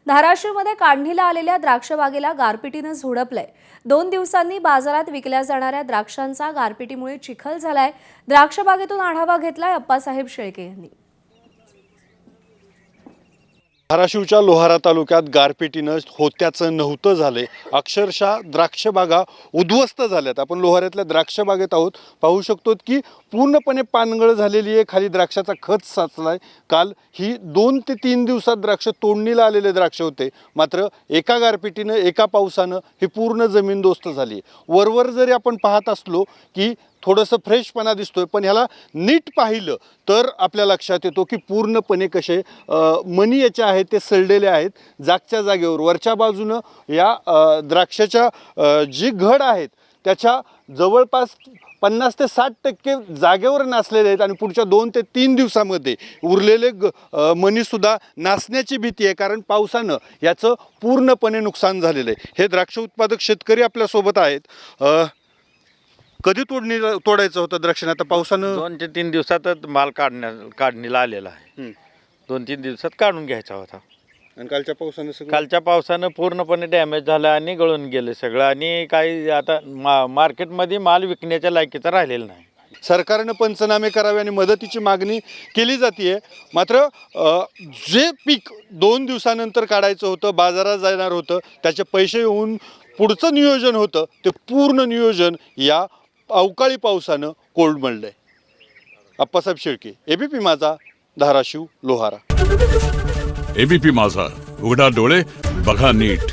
धाराशिवमध्ये काढणीला आलेल्या द्राक्षबागेला गारपिटीनं झोडपलंय। 2 दिवसांनी बाजारात विकल्या जाणाऱ्या द्राक्षांचा गारपिटीमुळे चिखल झालाय। द्राक्षबागेतून आढावा घेतलाय अप्पासाहेब शेळके यांनी। धाराशिवच्या लोहारा तालुक्यात गारपिटीनं होत्याचं नव्हतं झाले। अक्षरशः द्राक्षबागा उद्ध्वस्त झाल्यात। आपण लोहाऱ्यातल्या द्राक्षबागेत आहोत, पाहू शकतो की पूर्णपणे पानगळ झालेली आहे, खाली द्राक्षाचा खच साचलाय। काल ही 2 ते 3 दिवसात द्राक्ष तोडणीला आलेले द्राक्ष होते, मात्र एका गारपिटीनं एका पावसानं ही पूर्ण जमीनदोस्त झाली। वरवर जरी आपण पाहत असलो की थोडंसं फ्रेशपणा दिसतोय, पण ह्याला नीट पाहिलं तर आपल्या लक्षात येतो की पूर्णपणे कसे मणी याचे आहेत ते सडलेले आहेत। जागच्या जागेवर वरच्या बाजूनं या द्राक्षाच्या जी घड आहेत त्याच्या जवळपास 50 ते 60% जागेवर नासलेले आहेत आणि पुढच्या 2 ते 3 दिवसामध्ये उरलेले मणीसुद्धा नासण्याची भीती आहे, कारण पावसानं याचं पूर्णपणे नुकसान झालेलं आहे। हे द्राक्ष उत्पादक शेतकरी आपल्यासोबत आहेत। कधी तोडायचं होतं द्राक्षांना? आता पावसानं 2 ते 3 दिवसातच माल काढणीला आलेला आहे। 2-3 दिवसात काढून घ्यायचा होता आणि कालच्या पावसानं पूर्णपणे डॅमेज झालं आणि गळून गेले सगळं, आणि काही आता मार्केटमध्ये माल विकण्याच्या लायकीचा राहिलेला नाही। सरकारनं पंचनामे करावे आणि मदतीची मागणी केली जाते, मात्र जे पीक 2 दिवसानंतर काढायचं होतं, बाजारात जाणार होतं, त्याचे पैसे येऊन पुढचं नियोजन होतं, ते पूर्ण नियोजन या अवकाळी पावसानं कोलमडलंय। अप्पासाहेब शेळके, एबीपी माझा, धाराशिव, लोहारा। एबीपी माझा, उघडा डोळे बघा नीट।